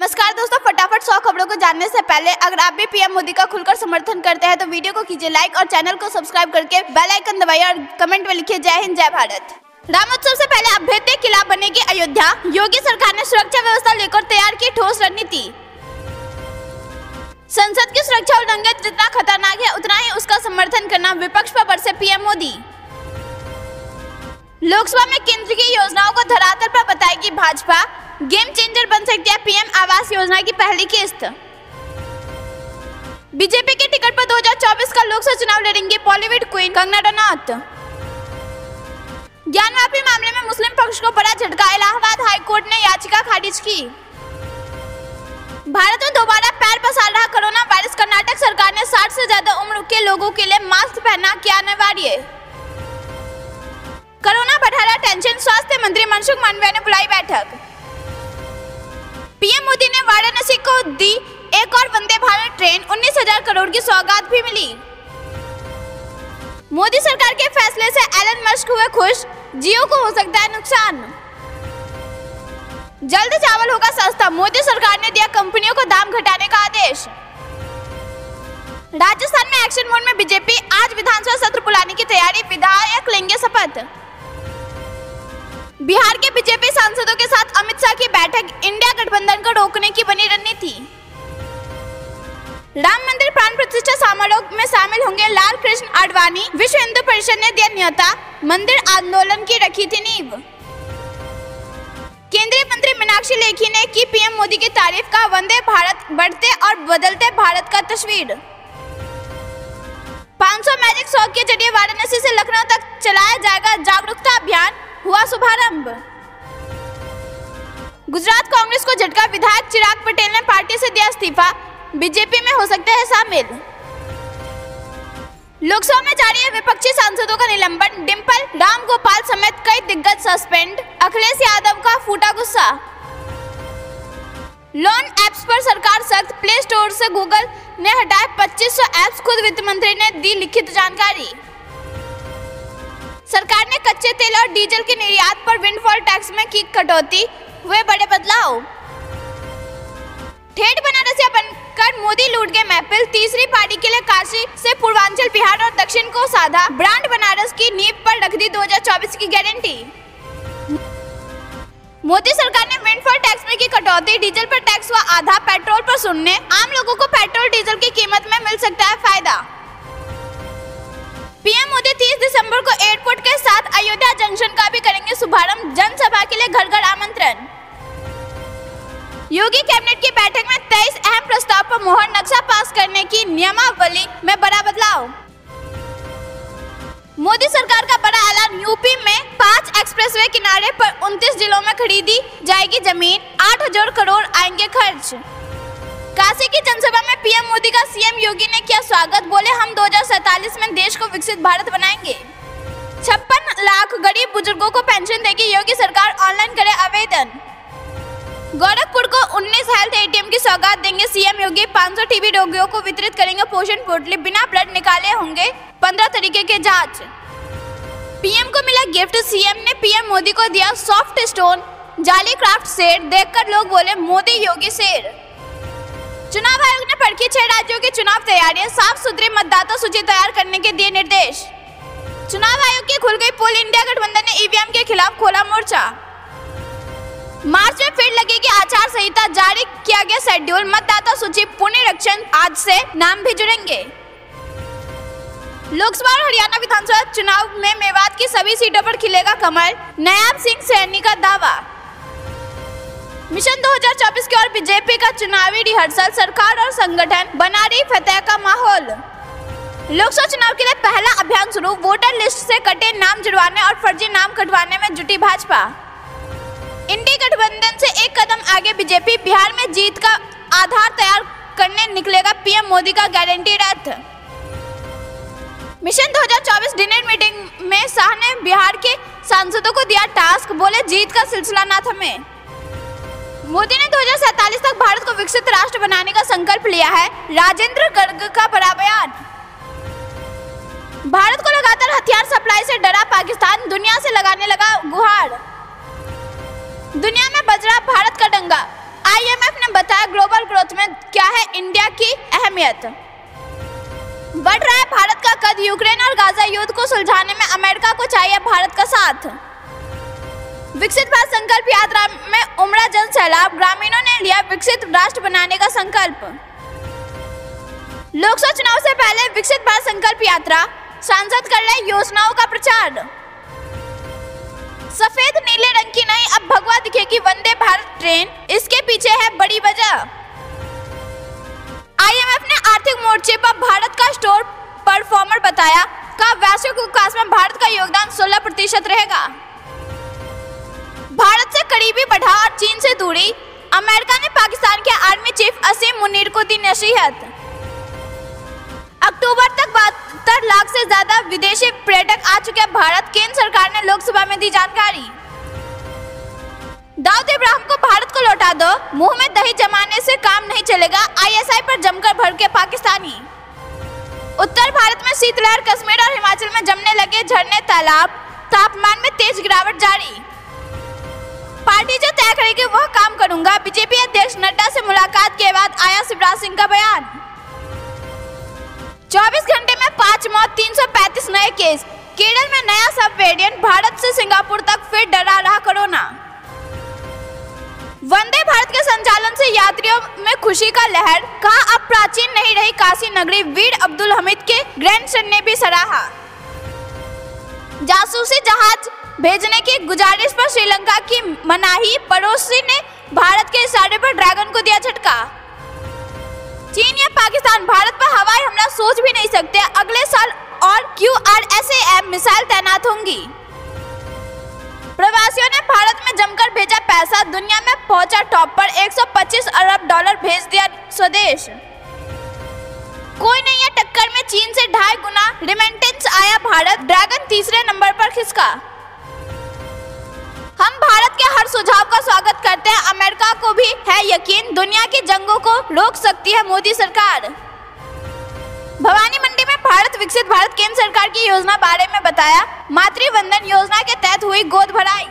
नमस्कार दोस्तों, फटाफट 100 खबरों को जानने से पहले अगर आप भी पीएम मोदी का खुलकर समर्थन करते हैं तो वीडियो को कीजिए लाइक और चैनल को सब्सक्राइब करके बेल आइकन दबाइए और कमेंट में लिखिए जय हिंद जय भारत। रामोत्सव से पहले अभेद्य किला बनेगी अयोध्या, योगी सरकार ने सुरक्षा व्यवस्था लेकर तैयार की ठोस रणनीति। संसद की सुरक्षा उल्लंघन जितना खतरनाक है उतना ही उसका समर्थन करना, विपक्ष पर बरसे पीएम मोदी। लोकसभा में केंद्र की योजनाओं को धरातल पर बताएगी भाजपा, गेम चेंजर बन सकती है पीएम आवास योजना की पहली किस्त। बीजेपी के टिकट पर 2024 का लोकसभा चुनाव लड़ेंगी बॉलीवुड क्वीन कंगना रनौत। ज्ञानवापी मामले में मुस्लिम पक्ष को बड़ा झटका, इलाहाबाद हाईकोर्ट ने याचिका खारिज की। भारत में दोबारा पैर पसार रहा कोरोना वायरस, कर्नाटक सरकार ने 60 से ज्यादा उम्र के लोगों के लिए मास्क पहनना किया अनिवार्य। कोरोना बढ़ा रहा टेंशन, स्वास्थ्य मंत्री मनसुख मांडविया ने बुलाई बैठक। पीएम मोदी ने वाराणसी को दी एक और वंदे भारत ट्रेन, 19,000 करोड़ की सौगात भी मिली। मोदी सरकार के फैसले से एलन मस्क हुए खुश, जियो को हो सकता है नुकसान। जल्द चावल होगा सस्ता, मोदी सरकार ने दिया कंपनियों को दाम घटाने का आदेश। राजस्थान में एक्शन मोड में बीजेपी, आज विधानसभा सत्र बुलाने की तैयारी, विधायक लेंगे शपथ। बिहार के बीजेपी सांसदों के साथ अमित शाह की बैठक, इंडिया गठबंधन को रोकने की बनी रणनीति। राम मंदिर प्राण प्रतिष्ठा समारोह में शामिल होंगे लाल कृष्ण आडवाणी, विश्व हिंदू परिषद ने दिया न्योता, मंदिर आंदोलन की रखी थी नींव। केंद्रीय मंत्री मीनाक्षी लेखी ने की पीएम मोदी की तारीफ, का वंदे भारत बढ़ते और बदलते भारत का तस्वीर। 500 मैजिक 100 के जरिए वाराणसी से लखनऊ तक चलाया जाएगा जागरूकता अभियान, हुआ शुभारंभ। गुजरात कांग्रेस को झटका, विधायक चिराग पटेल ने पार्टी से दिया इस्तीफा, बीजेपी में हो सकते हैं शामिल। लोकसभा में जारी है विपक्षी सांसदों का निलंबन, डिम्पल, रामगोपाल समेत कई दिग्गज सस्पेंड, अखिलेश यादव का फूटा गुस्सा। लोन ऐप्स पर सरकार सख्त, प्ले स्टोर से गूगल ने हटाए 2500 ऐप्स, खुद वित्त मंत्री ने दी लिखित जानकारी। सरकार ने कच्चे तेल और डीजल के निर्यात पर विंडफॉल टैक्स में की कटौती, हुए बड़े बदलाव। ठेठ बनारसिया बनकर मोदी लूट गए महफिल, तीसरी पारी के लिए काशी से पूर्वांचल, बिहार और दक्षिण को साधा, ब्रांड बनारस की नींव पर रख दी 2024 की गारंटी। मोदी सरकार ने विंडफॉल टैक्स में की कटौती, डीजल पर टैक्स हुआ आधा, पेट्रोल पर शून्य, आम लोगों को पेट्रोल डीजल की कीमत में मिल सकता है फायदा। पीएम मोदी 30 दिसंबर को एयरपोर्ट के साथ अयोध्या जंक्शन का भी करेंगे शुभारंभ, जनसभा के लिए घर घर आमंत्रण। योगी कैबिनेट की बैठक में 23 अहम प्रस्ताव पर मोहर, नक्शा पास करने की नियमावली में बड़ा बदलाव। मोदी सरकार का बड़ा ऐलान, यूपी में 5 एक्सप्रेसवे किनारे पर 29 जिलों में खरीदी जाएगी जमीन, 8,000 करोड़ आएंगे खर्च। काशी की जनसभा में पीएम मोदी का सीएम योगी ने किया स्वागत, बोले हम 2047 में देश को विकसित भारत बनाएंगे। 56 लाख गरीब बुजुर्गों को पेंशन देगी योगी सरकार, ऑनलाइन करे आवेदन। गोरखपुर को 19 हेल्थ एटीएम की सौगात देंगे सीएम योगी, 500 टीबी रोगियों को वितरित करेंगे पोषण पोटली, बिना ब्लड निकाले होंगे 15 तरीके के जांच। पीएम को मिला गिफ्ट, सीएम ने पीएम मोदी को दिया सॉफ्ट स्टोन जाली क्राफ्ट सेट, देखकर लोग बोले मोदी योगी शेर। चुनाव आयोग ने परखी 6 राज्यों की चुनाव तैयारियां, साफ सुथरी मतदाता सूची तैयार करने के दिए निर्देश। चुनाव आयोग की खुल गई पोल, इंडिया गठबंधन ने ईवीएम के खिलाफ खोला मोर्चा। मार्च में फिर लगेगी आचार संहिता, जारी किया गया शेड्यूल, मतदाता सूची पुनरीक्षण आज से, नाम भी जुड़ेंगे। लोकसभा और हरियाणा विधानसभा चुनाव में मेवात की सभी सीटों पर खिलेगा कमल, नायब सिंह सैनी का दावा। मिशन 2024 की ओर बीजेपी का चुनावी रिहर्सल, सरकार और संगठन बना रही फतह का माहौल। लोकसभा चुनाव के लिए पहला अभियान शुरू, वोटर लिस्ट से कटे नाम जुड़वाने और फर्जी नाम कटवाने में जुटी भाजपा। इंडी गठबंधन से एक कदम आगे बीजेपी, बिहार में जीत का आधार तैयार करने निकलेगा पीएम मोदी का गारंटी रथ। मिशन 2024 डिनर मीटिंग में शाह ने बिहार के सांसदों को दिया टास्क, बोले जीत का सिलसिला ना थमे। मोदी ने 2047 तक भारत को विकसित राष्ट्र बनाने का संकल्प लिया है, राजेंद्र गर्ग का बड़ा बयान। भारत को लगातार हथियार सप्लाई से डरा पाकिस्तान, दुनिया से लगाने लगा गुहार। दुनिया में बज रहा भारत का डंगा, IMF ने बताया ग्लोबल ग्रोथ में क्या है इंडिया की अहमियत। बढ़ रहा है भारत का कद, यूक्रेन और गाजा युद्ध को सुलझाने में अमेरिका को चाहिए भारत का साथ। विकसित भारत संकल्प यात्रा में उमड़ा जन सैलाब, ग्रामीणों ने लिया विकसित राष्ट्र बनाने का संकल्प। लोकसभा चुनाव से पहले विकसित भारत संकल्प यात्रा, सांसद कर रहे योजनाओं का प्रचार। सफेद नीले रंग की नहीं अब भगवा दिखेगी वंदे भारत ट्रेन, इसके पीछे है बड़ी वजह। IMF ने आर्थिक मोर्चे पर भारत का स्टोर परफॉर्मर बताया, का वैश्विक विकास में भारत का योगदान 16% रहेगा। भारत से करीबी बढ़ा और चीन से दूरी, अमेरिका ने पाकिस्तान के आर्मी चीफ असीम मुनीर को दी नसीहत। अक्टूबर तक 72 लाख से ज्यादा विदेशी पर्यटक आ चुके भारत, केंद्र सरकार ने लोकसभा में दी जानकारी। दाऊद इब्राहिम को भारत को लौटा दो, मुंह में दही जमाने से काम नहीं चलेगा, ISI पर जमकर भड़के पाकिस्तानी। उत्तर भारत में शीतलहर, कश्मीर और हिमाचल में जमने लगे झरने तालाब, तापमान में तेज गिरावट जारी। पार्टी जो तय करेगी वह काम करूंगा, बीजेपी अध्यक्ष नड्डा से मुलाकात के बाद आया शिवराज सिंह का बयान। 24 घंटे में 5 मौत, 335 नए केस। केरल में नया सब वेरिएंट, भारत से सिंगापुर तक फिर डरा रहा कोरोना। वंदे भारत के संचालन से यात्रियों में खुशी का लहर, कहा अब प्राचीन नहीं रही काशी नगरी, वीर अब्दुल हमीद के ग्रैंडसन ने भी सराहा। जासूसी जहाज भेजने की गुजारिश पर श्रीलंका की मनाही, पड़ोसी ने भारत के इशारे पर ड्रैगन को दिया झटका। चीन या पाकिस्तान भारत पर हवाई हमला सोच भी नहीं सकते, अगले साल और QRSAM मिसाइल तैनात होंगी। प्रवासियों ने भारत में जमकर भेजा पैसा, दुनिया में पहुंचा टॉप पर, $125 अरब भेज दिया स्वदेश। कोई नहीं है टक्कर में चीन से 2.5 गुना रिमिटेंस आया भारत, ड्रैगन तीसरे नंबर पर खिसका। हम भारत के हर सुझाव का स्वागत करते हैं, अमेरिका को भी है यकीन, दुनिया की जंगों को रोक सकती है मोदी सरकार। भवानी मंडी में भारत विकसित भारत केंद्र सरकार की योजना बारे में बताया, मातृवंदन योजना के तहत हुई गोद भराई।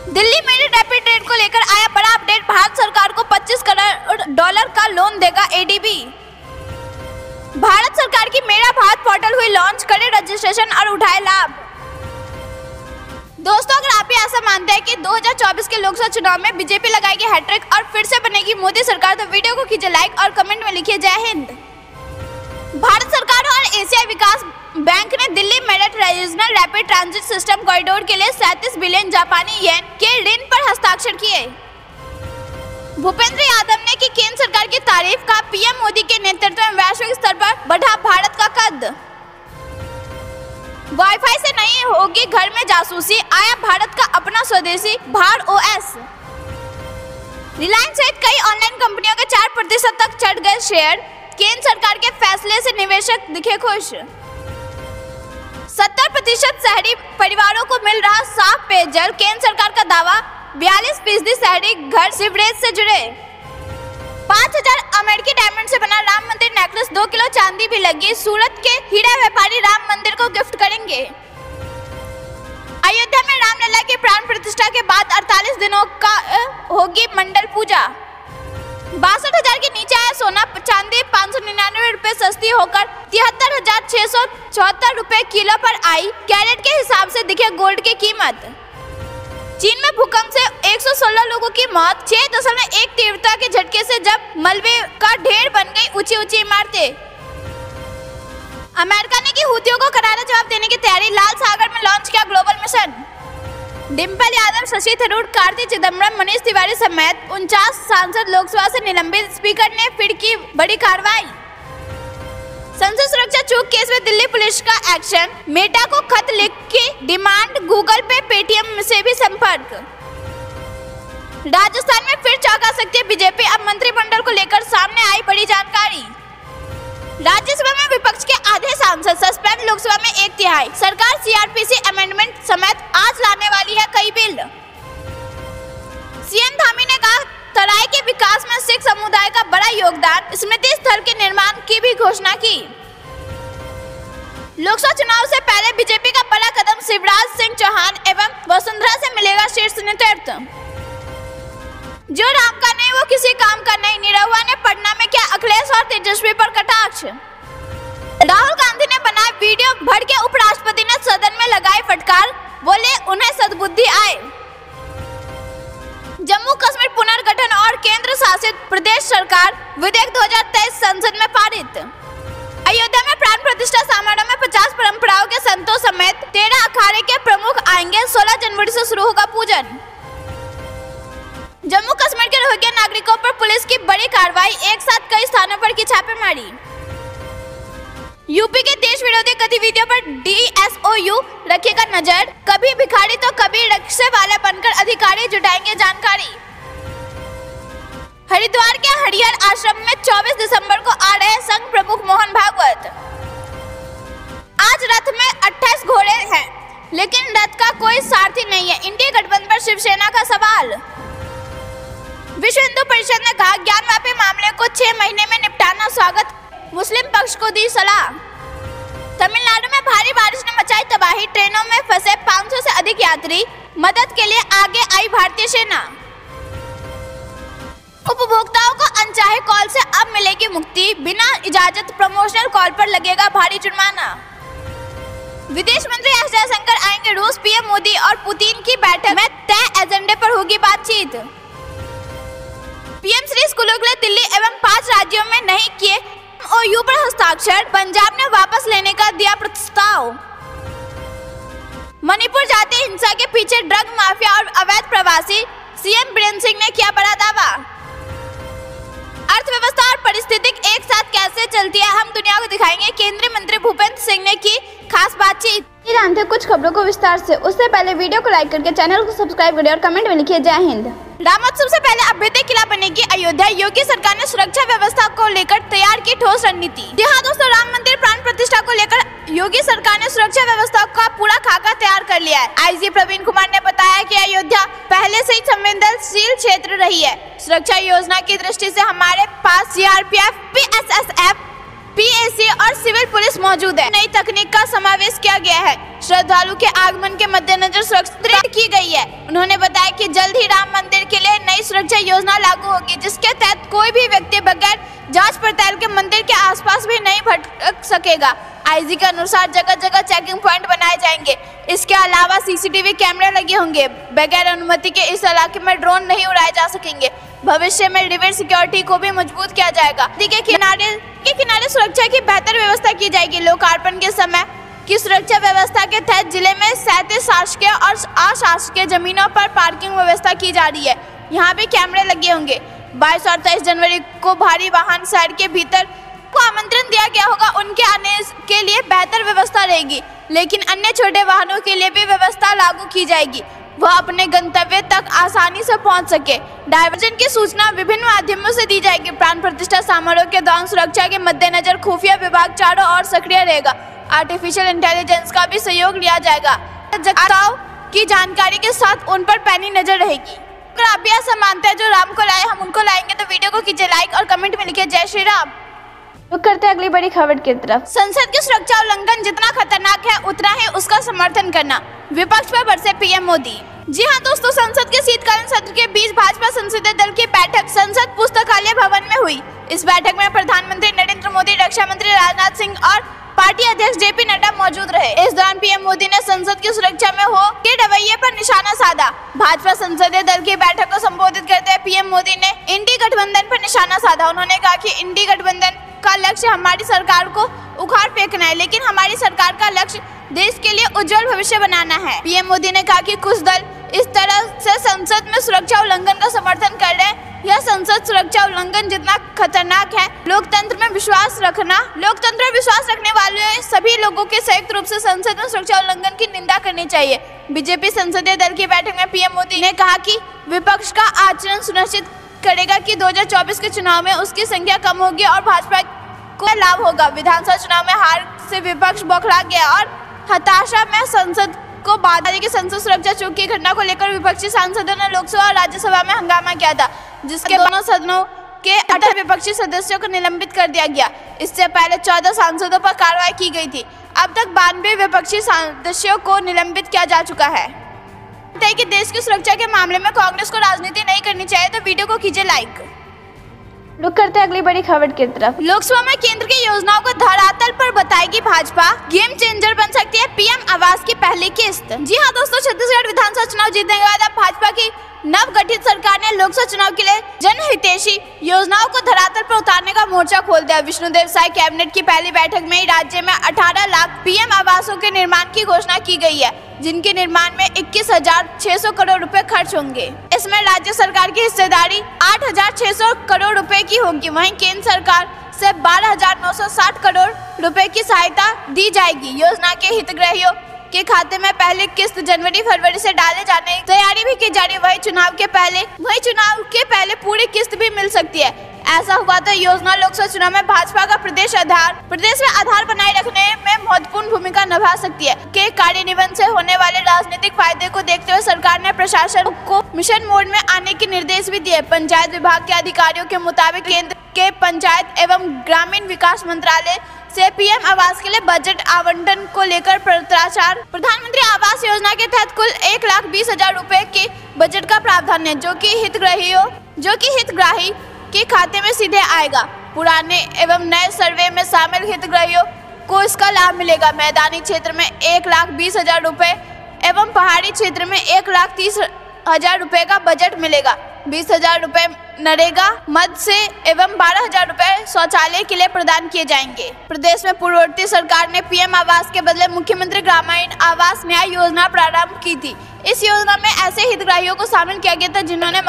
दिल्ली में रैपिड ट्रेन को लेकर आया बड़ा अपडेट, भारत सरकार को $25 करोड़ का लोन देगा ADB। भारत सरकार की मेरा भारत पोर्टल हुई लॉन्च, करे रजिस्ट्रेशन और उठाए लाभ। दोस्तों अगर आप ऐसा मानते हैं कि 2024 के लोकसभा चुनाव में बीजेपी लगाएगी हैट्रिक और फिर से बनेगी मोदी सरकार, तो वीडियो को कीजिए लाइक और कमेंट में लिखिए जय हिंद। भारत सरकार और एशियाई विकास बैंक ने Delhi Meerut regional rapid transit system corridor के लिए 37 बिलियन जापानी येन के ऋण पर हस्ताक्षर किए। भूपेंद्र यादव ने की केंद्र सरकार की तारीफ, का PM मोदी के नेतृत्व में वैश्विक स्तर पर बढ़ा भारत का कद। वाईफाई से नहीं होगी घर में जासूसी, आया भारत का अपना स्वदेशी भार OS। रिलायंस सहित कई ऑनलाइन कंपनियों के 4% तक चढ़ गए शेयर, केंद्र सरकार के फैसले से निवेशक दिखे खुश। 70% शहरी परिवारों को मिल रहा साफ पेयजल, केंद्र सरकार का दावा, 42% शहरी घर सीवरेज से जुड़े। 5000 अमेरिकी डायमंड से बना राम मंदिर नेकलेस, 2 किलो चांदी भी लगी, सूरत के हीरा व्यापारी राम मंदिर को गिफ्ट करेंगे। अयोध्या में रामलला की प्राण प्रतिष्ठा के बाद 48 दिनों का होगी मंडल पूजा। 62,000 के नीचे आया सोना, चांदी 599 रुपए सस्ती होकर 73,674 रुपए किलो पर आई, कैरेट के हिसाब से दिखे गोल्ड की कीमत। चीन में भूकंप से 116 लोगों की मौत, 6.1 तीव्रता के झटके से जब मलबे का ढेर बन गई ऊंची ऊंची इमारतें। अमेरिका ने की हूथियों को करारा जवाब देने की तैयारी, लाल सागर में लॉन्च किया ग्लोबल मिशन। डिम्पल यादव, शशि थरूर, कार्ति चिदम्बरम, मनीष तिवारी समेत 49 सांसद लोकसभा से निलंबित, स्पीकर ने फिर की बड़ी कार्रवाई। संसद सुरक्षा चूक केस में दिल्ली पुलिस का एक्शन, मेटा को खत लिख के डिमांड, गूगल पे पेटीएम से भी संपर्क। राजस्थान में फिर चौंका सकती है बीजेपी, अब मंत्रिमंडल को लेकर सामने आई बड़ी जानकारी। राज्यसभा में विपक्ष के आधे सांसद सस्पेंड, लोकसभा में 1/3। सरकार CRPC अमेंडमेंट समेत आज लाने वाली है कई बिल। CM धामी ने कहा तराई के विकास में सिख समुदाय का बड़ा योगदान, स्मृति स्थल के निर्माण की भी घोषणा की। लोकसभा चुनाव से पहले बीजेपी का बड़ा कदम, शिवराज सिंह चौहान एवं वसुंधरा से मिलेगा शीर्ष नेतृत्व। जो राम का नहीं वो किसी काम का नहीं। निरहुआ ने पटना में किया अखिलेश और तेजस्वी पर कटाक्ष। राहुल गांधी ने बनाया वीडियो, भड़के उपराष्ट्रपति ने सदन में लगाई फटकार, बोले उन्हें सद्बुद्धि आए। जम्मू कश्मीर पुनर्गठन और केंद्र शासित प्रदेश सरकार विधेयक 2023 संसद में पारित। अयोध्या में प्राण प्रतिष्ठा समारोह में 50 परंपराओं के संतों समेत 13 अखाड़े के प्रमुख आएंगे। 16 जनवरी से शुरू होगा पूजन। जम्मू कश्मीर के रोहिंग्या नागरिकों पर पुलिस की बड़ी कार्रवाई, एक साथ कई स्थानों पर की छापेमारी। यूपी के देश विरोधी गतिविधियों पर DSOU रखेगा नजर, कभी भिखारी तो कभी रिक्शे वाले बनकर अधिकारी जुटाएंगे जानकारी। हरिद्वार के हरिहर आश्रम में 24 दिसंबर को आ रहे संघ प्रमुख मोहन भागवत। आज रथ में 28 घोड़े हैं, लेकिन रथ का कोई सारथी नहीं है। इंडिया गठबंधन पर शिवसेना का सवाल। विश्व हिंदू परिषद ने कहा ज्ञानवापी मामले को 6 महीने में निपटाना स्वागत, मुस्लिम पक्ष को दी सलाह। तमिलनाडु में भारी बारिश ने मचाई तबाही, ट्रेनों में फंसे 500 से अधिक यात्री, मदद के लिए आगे आई भारतीय सेना। उपभोक्ताओं को अनचाहे कॉल से अब मिलेगी मुक्ति, बिना इजाजत प्रमोशनल कॉल पर लगेगा भारी जुर्माना। विदेश मंत्री एस जयशंकर आएंगे रूस, पीएम मोदी और पुतिन की बैठक में तय एजेंडे पर होगी बातचीत। पीएम श्री स्कूलों के लिए दिल्ली एवं 5 राज्यों में नहीं किए MOU पर हस्ताक्षर, पंजाब ने वापस लेने का दिया प्रस्ताव। मणिपुर जाति हिंसा के पीछे ड्रग माफिया और अवैध प्रवासी, सीएम बीरेंद्र सिंह ने किया बड़ा दावा। अर्थव्यवस्था और पारिस्थितिक एक साथ कैसे चलती है हम दुनिया को दिखाएंगे, केंद्रीय मंत्री भूपेंद्र सिंह ने की खास बातचीत। जानते हैं कुछ खबरों को विस्तार से, उससे पहले वीडियो को लाइक करके चैनल को सब्सक्राइब करें और कमेंट में लिखिए जय हिंद। रामोत्सव से पहले अभ्युदय किला बनेगी अयोध्या, योगी सरकार ने सुरक्षा व्यवस्था को लेकर तैयार की ठोस रणनीति। जी हाँ दोस्तों, राम मंदिर प्राण प्रतिष्ठा को लेकर योगी सरकार ने सुरक्षा व्यवस्था का पूरा खाका तैयार कर लिया है। आईजी प्रवीण कुमार ने बताया कि अयोध्या पहले से ही संवेदनशील क्षेत्र रही है। सुरक्षा योजना की दृष्टि से हमारे पास CRPF, BSSF, PAC और सिविल पुलिस मौजूद है। नई तकनीक का समावेश किया गया है। श्रद्धालु के आगमन के मद्देनजर सुरक्षा की गई है। उन्होंने बताया कि जल्द ही राम मंदिर के लिए नई सुरक्षा योजना लागू होगी, जिसके तहत कोई भी व्यक्ति बगैर जांच पड़ताल के मंदिर के आसपास भी नहीं भटक सकेगा। आईजी के अनुसार जगह जगह चेकिंग पॉइंट बनाए जाएंगे। इसके अलावा CCTV कैमरे लगे होंगे। बगैर अनुमति के इस इलाके में ड्रोन नहीं उड़ाए जा सकेंगे। भविष्य में रिवर सिक्योरिटी को भी मजबूत किया जाएगा। नदी के किनारे सुरक्षा की बेहतर व्यवस्था की जाएगी। लोकार्पण के समय की सुरक्षा व्यवस्था के तहत जिले में 37 शासकीय और अशासकीय जमीनों पर पार्किंग व्यवस्था की जा रही है। यहाँ भी कैमरे लगे होंगे। 22 और 23 जनवरी को भारी वाहन शहर के भीतर को आमंत्रण दिया गया होगा। उनके आने के लिए बेहतर व्यवस्था रहेगी, लेकिन अन्य छोटे वाहनों के लिए भी व्यवस्था लागू की जाएगी, वह अपने गंतव्य तक आसानी से पहुंच सके। डायवर्जन की सूचना विभिन्न माध्यमों से दी जाएगी। प्राण प्रतिष्ठा समारोह के दौरान सुरक्षा के मद्देनजर खुफिया विभाग चारों ओर सक्रिय रहेगा। आर्टिफिशियल इंटेलिजेंस का भी सहयोग लिया जाएगा। जगताओं की जानकारी के साथ उन पर पैनी नजर रहेगी। अगर आप भी ऐसा मानते हैं जो राम को लाए हम उनको लाएंगे, तो वीडियो को कीजिए लाइक और कमेंट में लिखिए जय श्री राम। रुक करते हैं अगली बड़ी खबर की तरफ। संसद की सुरक्षा उल्लंघन जितना खतरनाक है उतना ही उसका समर्थन करना, विपक्ष पर बरसे पीएम मोदी। जी हाँ दोस्तों, संसद के शीतकालीन सत्र के बीच भाजपा संसदीय दल की बैठक संसद पुस्तकालय भवन में हुई। इस बैठक में प्रधानमंत्री नरेंद्र मोदी, रक्षा मंत्री राजनाथ सिंह और पार्टी अध्यक्ष JP नड्डा मौजूद रहे। इस दौरान पीएम मोदी ने संसद की सुरक्षा में हो के रवैये पर निशाना साधा। भाजपा संसदीय दल की बैठक को संबोधित करते हुए पीएम मोदी ने इंडी गठबंधन पर निशाना साधा। उन्होंने कहा कि इंडी गठबंधन का लक्ष्य हमारी सरकार को उखाड़ फेंकना है, लेकिन हमारी सरकार का लक्ष्य देश के लिए उज्जवल भविष्य बनाना है। पीएम मोदी ने कहा कि कुछ दल इस तरह से संसद में सुरक्षा उल्लंघन का समर्थन कर रहे हैं। यह संसद सुरक्षा उल्लंघन जितना खतरनाक है। लोकतंत्र में विश्वास रखने वाले सभी लोगों के संयुक्त रूप से संसद में सुरक्षा उल्लंघन की निंदा करनी चाहिए। बीजेपी संसदीय दल की बैठक में पीएम मोदी ने कहा कि विपक्ष का आचरण सुनिश्चित करेगा कि 2024 के चुनाव में उसकी संख्या कम होगी और भाजपा को लाभ होगा। विधानसभा चुनाव में हार से विपक्ष बौखला गया और हताशा में संसद को बाधा की संसद सुरक्षा चूक की घटना को लेकर विपक्षी सांसदों ने लोकसभा और राज्यसभा में हंगामा किया था, जिसके दोनों सदनों के 18 विपक्षी सदस्यों को निलंबित कर दिया गया। इससे पहले 14 सांसदों पर कार्रवाई की गई थी। अब तक 92 विपक्षी सदस्यों को निलंबित किया जा चुका है। कि देश की सुरक्षा के मामले में कांग्रेस को राजनीति नहीं करनी चाहिए, तो वीडियो को कीजिए लाइक। रुक करते अगली बड़ी खबर की तरफ। लोकसभा में केंद्र की योजनाओं को धरातल पर बताएगी भाजपा, गेम चेंजर बन सकती है पीएम आवास की पहली किस्त। जी हां दोस्तों, छत्तीसगढ़ विधानसभा चुनाव जीतने के बाद अब भाजपा की नवगठित सरकार ने लोकसभा चुनाव के लिए जनहितैषी योजनाओं को धरातल पर उतारने का मोर्चा खोल दिया। विष्णुदेव साय कैबिनेट की पहली बैठक में ही राज्य में 18 लाख पीएम आवासों के निर्माण की घोषणा की गई है, जिनके निर्माण में 21,600 करोड़ रुपए खर्च होंगे। इसमें राज्य सरकार की हिस्सेदारी 8,600 करोड़ रुपए की होगी। वहीं केंद्र सरकार से 12,960 करोड़ रुपए की सहायता दी जाएगी। योजना के हितग्राहियों के खाते में पहले किस्त जनवरी-फरवरी से डाले जाने की तैयारी भी की जा रही है। वही चुनाव के पहले पूरी किस्त भी मिल सकती है। ऐसा हुआ तो योजना लोकसभा चुनाव में भाजपा का प्रदेश में आधार बनाए रखने में महत्वपूर्ण भूमिका निभा सकती है। के कार्यान्वयन से होने वाले राजनीतिक फायदे को देखते हुए सरकार ने प्रशासन को मिशन मोड में आने के निर्देश भी दिए। पंचायत विभाग के अधिकारियों के मुताबिक केंद्र के पंचायत एवं ग्रामीण विकास मंत्रालय से पीएम आवास के लिए बजट आवंटन को लेकर पत्राचार। प्रधानमंत्री आवास योजना के तहत कुल 1,20,000 रुपए के बजट का प्रावधान है, जो कि हितग्राही के खाते में सीधे आएगा। पुराने एवं नए सर्वे में शामिल हितग्राहियों को इसका लाभ मिलेगा। मैदानी क्षेत्र में 1,20,000 रुपए एवं पहाड़ी क्षेत्र में 1,30,000 रुपए का बजट मिलेगा। 20,000 रुपए नरेगा मद से एवं 12,000 रुपए शौचालय के लिए प्रदान किए जाएंगे। प्रदेश में पूर्ववर्ती सरकार ने पीएम आवास के बदले मुख्यमंत्री ग्रामीण आवास न्याय योजना प्रारंभ की थी। इस योजना में ऐसे हितग्राहियों को शामिल किया गया था जिन्हें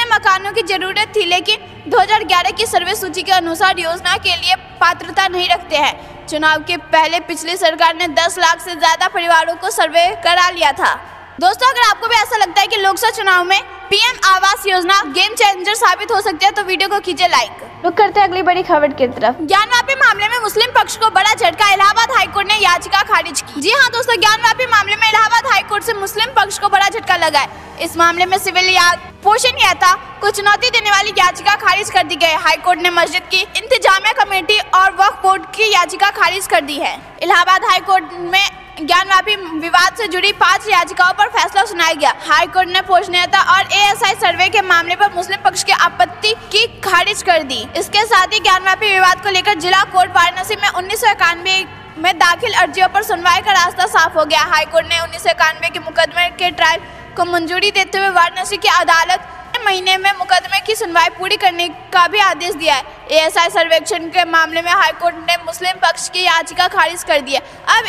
मकानों की जरूरत थी, लेकिन 2011 की सर्वे सूची के अनुसार योजना के लिए पात्रता नहीं रखते हैं। चुनाव के पहले पिछली सरकार ने 10 लाख से ज्यादा परिवारों को सर्वे करा लिया था। दोस्तों, अगर आपको भी ऐसा लगता है कि लोकसभा चुनाव में PM Awas Yojana game changer साबित हो सकती है, तो वीडियो को कीजिए लाइक। रुक करते हैं अगली बड़ी खबर की तरफ। ज्ञानवापी मामले में मुस्लिम पक्ष को बड़ा झटका, इलाहाबाद हाईकोर्ट ने याचिका खारिज की। जी हां दोस्तों, ज्ञानवापी मामले में इलाहाबाद हाईकोर्ट से मुस्लिम पक्ष को बड़ा झटका लगा है। इस मामले में सिविल पोषणीयता को चुनौती देने वाली याचिका खारिज कर दी गई। हाईकोर्ट ने मस्जिद की इंतजामिया कमेटी और वक्फ बोर्ड की याचिका खारिज कर दी है। इलाहाबाद हाईकोर्ट में ज्ञानवापी विवाद से जुड़ी 5 याचिकाओं पर फैसला सुनाया गया। हाईकोर्ट ने पोषणीयता और एएसआई सर्वे के मामले पर मुस्लिम पक्ष की आपत्ति की खारिज कर दी। इसके साथ ही ज्ञानवापी विवाद को लेकर जिला कोर्ट वाराणसी में 1991 में दाखिल अर्जियों पर सुनवाई का रास्ता साफ हो गया। हाईकोर्ट ने 1991 के मुकदमे के ट्रायल को मंजूरी देते हुए वाराणसी की अदालत महीने में मुकदमे की सुनवाई पूरी करने का भी आदेश दिया है। एएसआई सर्वेक्षण के मामले में हाईकोर्ट ने मुस्लिम पक्ष की याचिका खारिज कर दी है। अब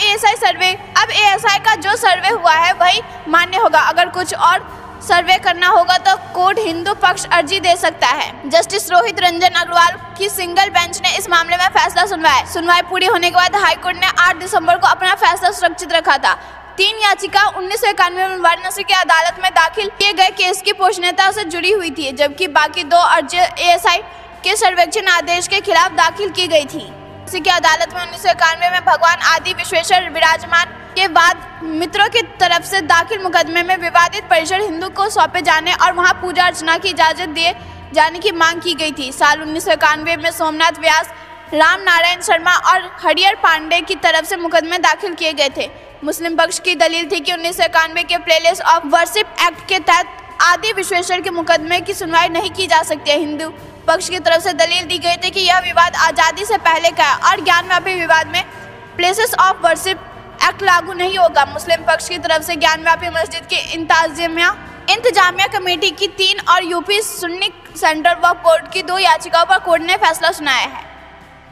एएसआई का जो सर्वे हुआ है वही मान्य होगा। अगर कुछ और सर्वे करना होगा तो कोर्ट हिंदू पक्ष अर्जी दे सकता है। जस्टिस रोहित रंजन अग्रवाल की सिंगल बेंच ने इस मामले में फैसला सुनवाया। सुनवाई पूरी होने के बाद हाईकोर्ट ने 8 दिसंबर को अपना फैसला सुरक्षित रखा था। 3 याचिका 1991 में वाराणसी की अदालत में दाखिल किए गए केस की पोषणीयता से जुड़ी हुई थी, जबकि बाकी 2 अर्जी एएसआई के सर्वेक्षण आदेश के खिलाफ दाखिल की गई थी। इसी की अदालत में 1991 में भगवान आदि विश्वेश्वर विराजमान के बाद मित्रों की तरफ से दाखिल मुकदमे में विवादित परिसर हिंदू को सौंपे जाने और वहां पूजा अर्चना की इजाजत दिए जाने की मांग की गई थी। साल 1991 में सोमनाथ व्यास, राम नारायण शर्मा और हरिहर पांडे की तरफ से मुकदमे दाखिल किए गए थे। मुस्लिम पक्ष की दलील थी कि 1991 के प्लेस ऑफ वर्शिप एक्ट के तहत आदि विश्वेश्वर के मुकदमे की सुनवाई नहीं की जा सकती है। हिंदू पक्ष की तरफ से दलील दी गई थी कि यह विवाद आज़ादी से पहले का है और ज्ञानवापी विवाद में प्लेसेस ऑफ वर्शिप एक्ट लागू नहीं होगा। मुस्लिम पक्ष की तरफ से ज्ञानवापी मस्जिद की इंतजामिया कमेटी की 3 और यूपी सुन्नी सेंट्रल वक्फ बोर्ड की 2 याचिकाओं पर कोर्ट ने फैसला सुनाया है।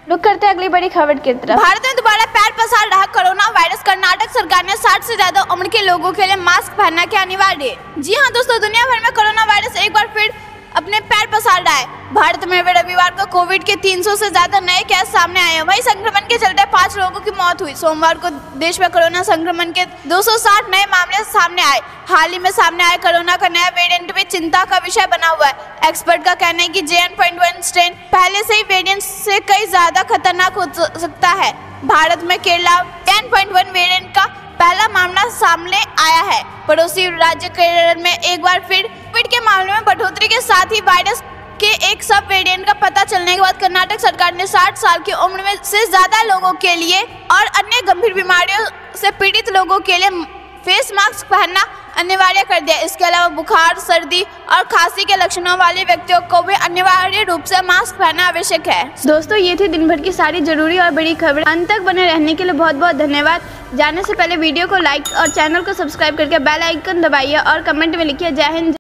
रुक करते हैं अगली बड़ी खबर की तरफ। भारत में दोबारा पैर पसार रहा कोरोना वायरस। कर्नाटक सरकार ने 60 से ज्यादा उम्र के लोगों के लिए मास्क पहनना क्या अनिवार्य। जी हां दोस्तों, दुनिया भर में कोरोना वायरस एक बार फिर अपने पैर पसार रहा है। भारत में रविवार को कोविड के 300 से ज्यादा नए केस सामने आए हैं। वहीं संक्रमण के चलते 5 लोगों की मौत हुई। सोमवार को देश में कोरोना संक्रमण के 260 नए मामले सामने आए। हाल ही में सामने आए कोरोना का नया वेरिएंट भी चिंता का विषय बना हुआ है। एक्सपर्ट का कहना है कि JN.1 स्ट्रेन पहले से ही वेरिएंट से कई ज्यादा खतरनाक हो सकता है। भारत में केरला JN.1 वेरिएंट का पहला मामला सामने आया है। पड़ोसी राज्य केरल में एक बार फिर कोविड के मामलों में बढ़ोतरी के साथ ही वायरस के एक सब वेरिएंट का पता चलने के बाद कर्नाटक सरकार ने 60 साल की उम्र में से ज्यादा लोगों के लिए और अन्य गंभीर बीमारियों से पीड़ित लोगों के लिए फेस मास्क पहनना अनिवार्य कर दिया। इसके अलावा बुखार, सर्दी और खांसी के लक्षणों वाले व्यक्तियों को भी अनिवार्य रूप से मास्क पहनना आवश्यक है। दोस्तों, ये थी दिन भर की सारी जरूरी और बड़ी खबर। अंत तक बने रहने के लिए बहुत बहुत धन्यवाद। जाने से पहले वीडियो को लाइक और चैनल को सब्सक्राइब करके बेल आइकन दबाइए और कमेंट में लिखिए जय हिंद।